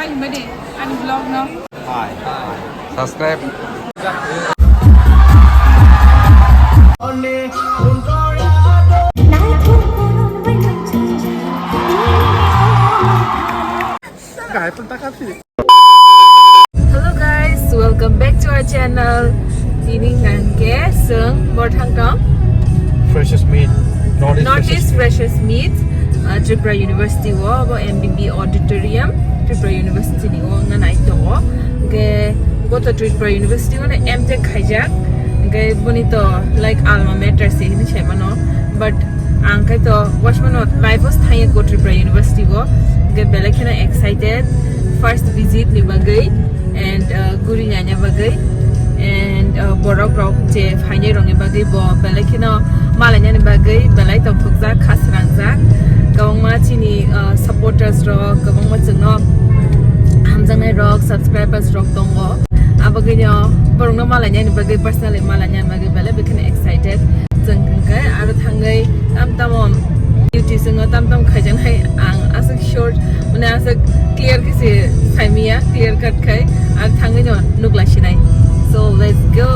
Anybody? Any vlog now? Hi. Subscribe. Hello guys, welcome back to our channel. Ini nangke seng bertangkang Freshest meat. Northeast Freshest Meat. Tripura University wo abo MBB Auditorium. Tripura University ni wo nganai tongo. Ge goto Tripura University wo na MTech khajak. Ge bonito like alma mater se ni chemano. But angkai to washmano life was thaya go Tripura University wo. Ge belakena excited. First visit ni bagai and guri nganya bagai and borok rok je phaine rongi bagai bo belakena malanya ni bagai belai to phukja khasrangja gawangma chini supporters rok gawangma chungno hamjangai rok subscribers rok tongo abagino borongno malanya ni bagai personally malanya bagai belai bekene excited jengkai aro thangai tamtamom duty singo tamtam khaijangai ang asak short mane asak clear kisi saimia clear cut khai ar thangai no nukla sinai so let's go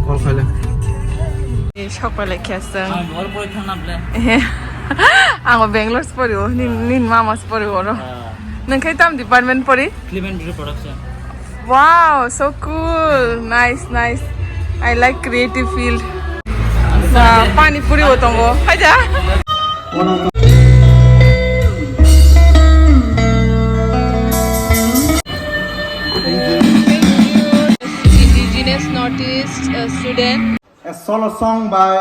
Call khala. সকালে খেয়েছেন আমার বেঙ্গালোর পড়িও নিন মামাস পড়িও নংখাই তাম department পড়ি wow so cool nice I like creative field pani puri otongo haja Indigenous Northeast student. A solo song by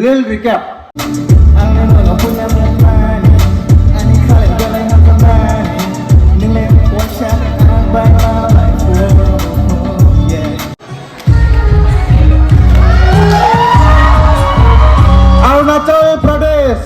Lil Recap. Arundhauti Pradesh.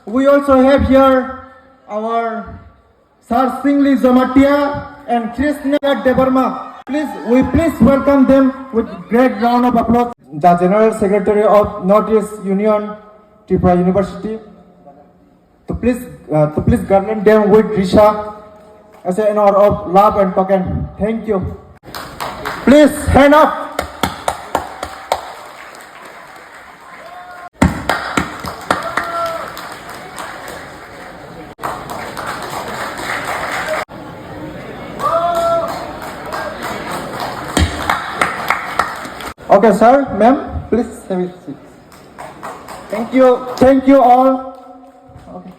We also have here our Sir Shingli Jamatia and christinajdebbarma. Please welcome them with great round of applause. The General Secretary of Northeast Union, Tripura University. To please garland them with Risha as an honor of love and token. Thank you. Please hand up. Okay, sir, ma'am, please have a seat. Thank you all. Okay.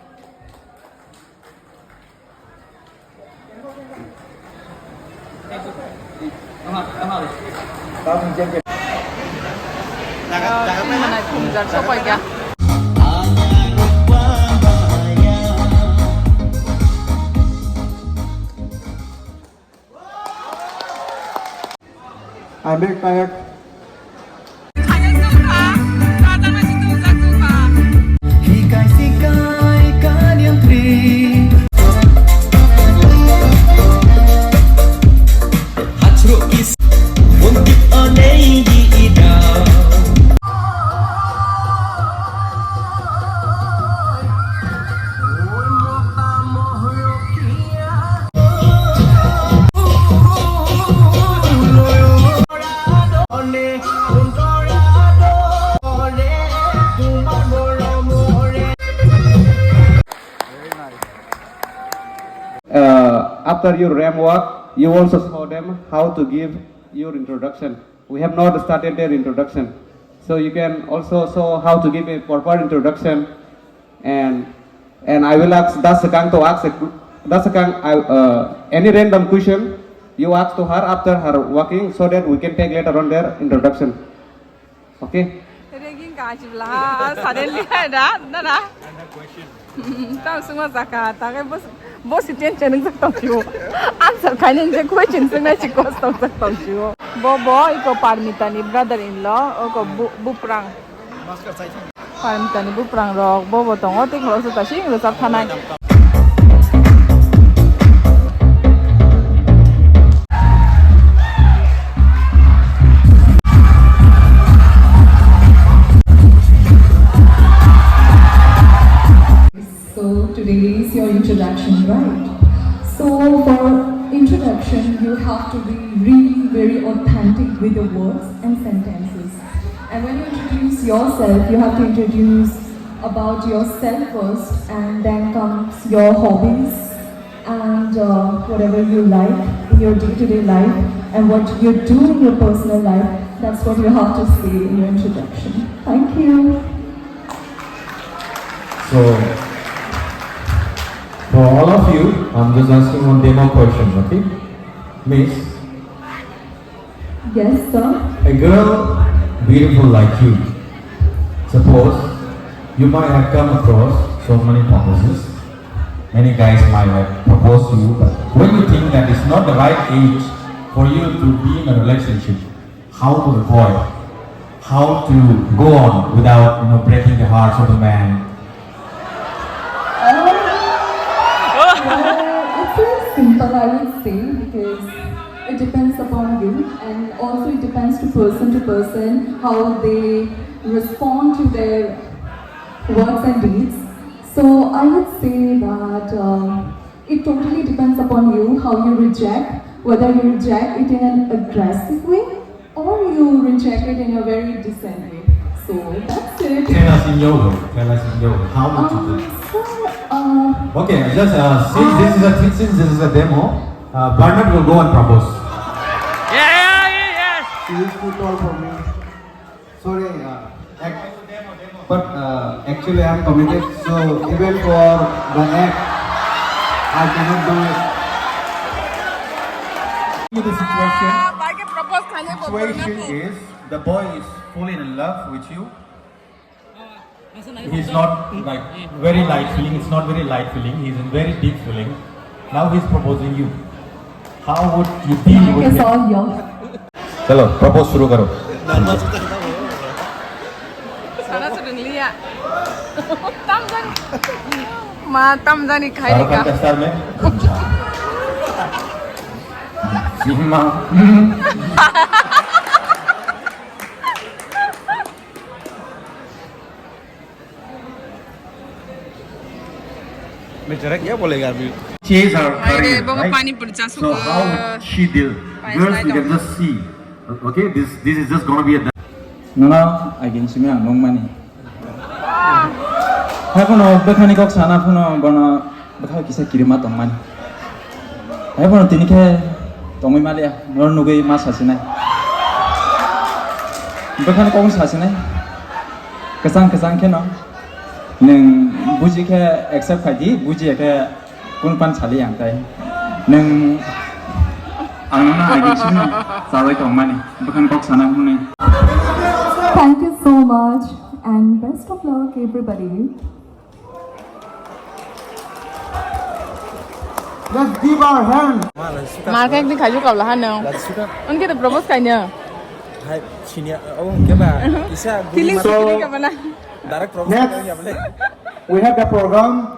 I'm very tired. after your RAM work, you also show them how to give your introduction. We have not started their introduction. So you can also show how to give a proper introduction. And I will ask Dasakang to ask any random question you ask to her after her working so that we can take later on their introduction. Okay? Suddenly, tao semua zakat, tapi bos itu yang cenderung tertawa. Answer kalian je question semua cikgu tertawa. Bobo, iko parmitani brother-in-law, iko buprang. Parmitani buprang rok, bobo tongo ting lo su tashi lo sab tanai. So today is your introduction, right? So for introduction, you have to be really very authentic with your words and sentences. And when you introduce yourself, you have to introduce about yourself first, and then comes your hobbies and whatever you like in your day-to-day life and what you do in your personal life. That's what you have to say in your introduction. Thank you. So, for all of you, I'm just asking one demo question, okay? Miss, Yes, sir. a girl beautiful like you, suppose you might have come across so many proposals. Many guys might have proposed to you, but when you think that it's not the right age for you to be in a relationship, how to avoid, how to go on without breaking the hearts of the man? It's very simple, I would say, because it depends upon you, and also it depends to person, how they respond to their words and deeds. So I would say that it totally depends upon you, how you reject, whether you reject it in an aggressive way or you reject it in a very decent way. So that's it. Tell us in your way, how would you do it? Okay, just since this is a demo, Bernard will go and propose. She is too tall for me. Sorry, but actually I'm committed, so even for the act, I cannot do it. The situation is the boy is fully in love with you. He's not like very light feeling, it's not very light feeling, he's in very deep feeling. Now he's proposing you. How would you deal with It's him? all yours. चलो propose शुरू करो. Sana sudah lihat. Tamzani. Tamzani khai Shahrukh Khan ka. का star में सीमा बेचारा क्या बोलेगा अभी? Chase her Aire, career, bawa right? pani purcha So how would she deal? Fine, Girls, slide you can down. just see. Okay, this is just gonna be a. Nona, again, simi ang nong mani. Hapono, bekhani kok sana pono bono bekhai kisa kirima tong mani. Hapono tini ke tongi mali ya, nor nugai mas hasinai. Bekhani kok hasinai. Kesang ke no. Neng buji ke accept kaji, buji ke kunpan chali yang tai. Neng Anona again simi sawai tong mani. Bekhani kok sana pono. Thank you so much and best of luck, everybody. Let's give our hand. Marka ek din khaju kabla hano. Unke to propose kainya. Hai, sini awak क्या बा? इसे Feeling feeling ka bana. direct propose Next. करेंगे अपने. We have the program.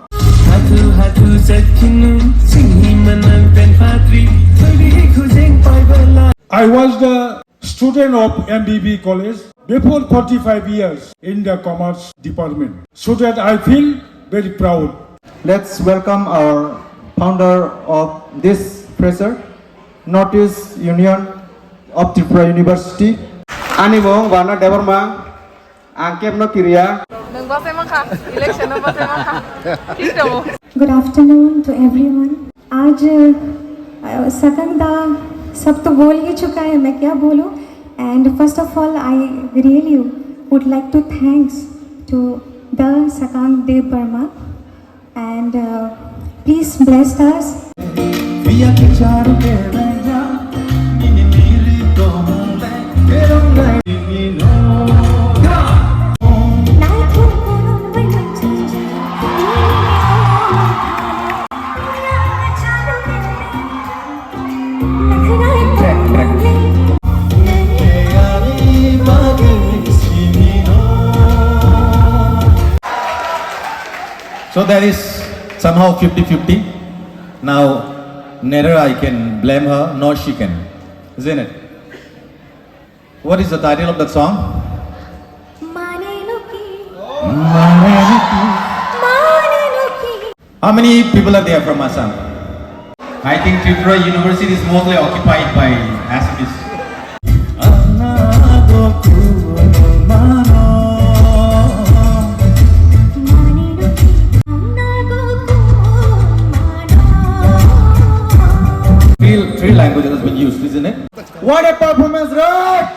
I was the student of MBB College before 45 years in the Commerce Department. So that I feel very proud. Let's welcome our founder of this fresher, Northeast Union of Tripura University. Anibong Wana Debarma, Angkem no Kiria. Nang base maka election no base maka. Tito. Good afternoon to everyone. आज सकंदा सब तो बोल ही चुका है, मैं क्या बोलूँ. And first of all, I really would like to thanks to the christinajdebbarma and please bless us. So that is somehow 50-50. Now, neither I can blame her nor she can, isn't it? What is the title of that song? How many people are there from Assam? I think Tripura University is mostly occupied by Assamese. Three languages has been used, isn't it? What a performance, right?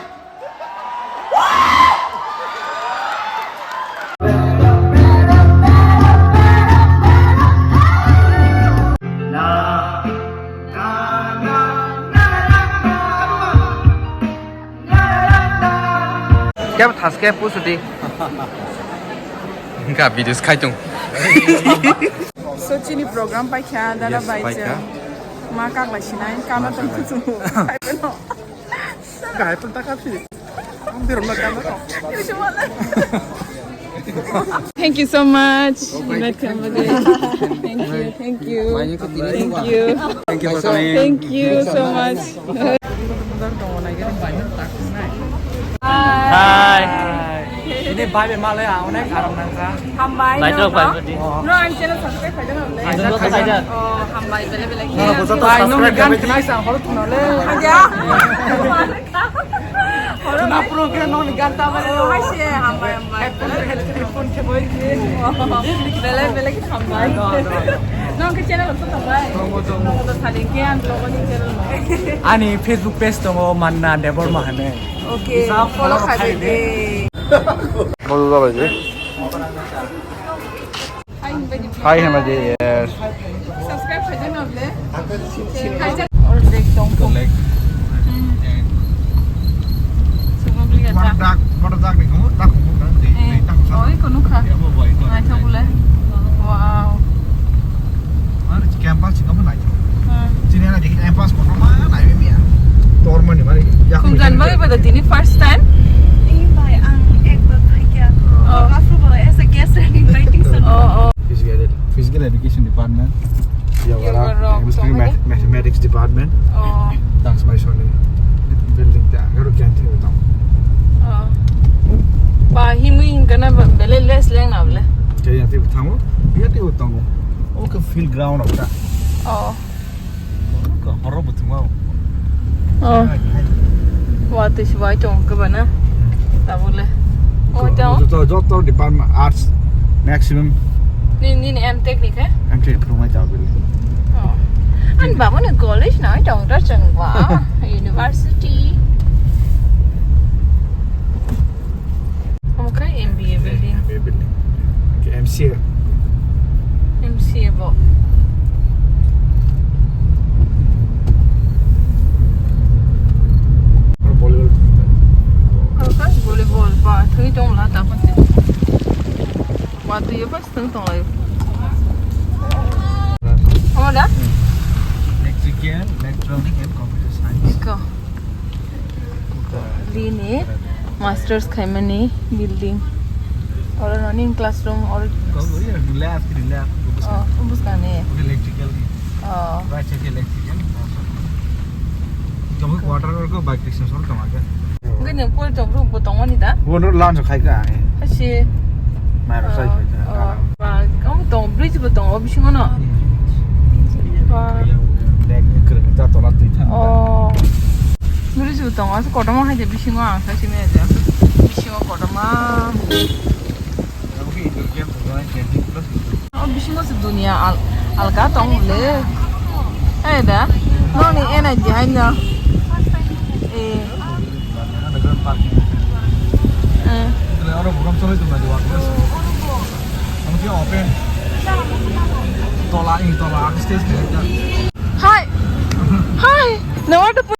क्या थास क्या पूछ दी इनका videos खाई तुम Sochini program by Canada Yes, by by Canada. Maka by Shina, Canada to I don't know. गाय पर तक आपसी हम भी रुमला करना Thank you so much. Welcome again. Thank you. Thank you. Thank you. Thank you for coming. Thank you so much. ini baik malah ya, onek Arundhauti. Hambai. Naik by No, I'm channel subscribe saja na. saja. Oh, hambai bele. Baik, no gan kenai sang harus tunole. Aja. Tuna pro kira no gan ta bale. Oh, masih hambai. Headphone ke boy ke. Bele ki hambai. No, ke channel untuk hambai. No, to saling ke an logo ni channel. Ani Facebook page dong manna deborma hane. Okay, follow kabe. Mau apa sih? Hai hamaji. Yes. Subscribe saja na boleh. Kaja. Or like dong. Like. Semua beli kata. What dark nih kamu? Dark kamu kan? Oh, ini kono kah? Naik boleh. Wow. Mana campus kamu naik? Sini ada jadi campus kok mana naik ya? Torman nih mari. Kumpulan bagi pada ini first time. Physical education department. Chemistry, mathematics department. Oh. That's my son. Building that. Garu can't hear it. Oh. Bah, himuin kena beli les leng na boleh. Jadi nanti bertamu, dia tu bertamu. Oh ke field ground apa? Oh. Ke horor betul mau. Oh. Wah, tu sih baik dong ke mana? Tak boleh. Oh, tahu? Jodoh department arts maximum. Ni M teknik eh? MT rumah jauh beli. Oh. An bawa ni college na dong dah cengwa university. Okay, MBA building. MBA building. Okay, MCA. MCA bo. Volleyball. Okay, volleyball ba. Thui dong lah tak pun. Waktu ya pas tentang lagi. Oh dah? Electrical, electronic and computer science. Iko. Ini masters kaiman ni building. Orang running classroom or. Kau boleh lab. Oh, bukan ni. Electrical. Oh. Right side electrical. Kamu quarter ko bike station sor kamaga. Mungkin yang pun jauh potong ni dah. Wo no lunch khai ka hai. Asyik. Maro sai khai ka. Bah, kamu potong bridge potong apa sih mana? Bah. Leg kereta tolak tu. Oh. Bridge potong asal kota mah ada bising orang, saya sih aja. Bising kota mah. Kamu Indonesia tu kan 20 plus. Oh, bising sedunia alga tong le. Ada. No ni energy hanya. Eh. Kalau orang bukan soal itu nggak diwakil. Mungkin open. Tolak stage aja. Hi. Hi. No ada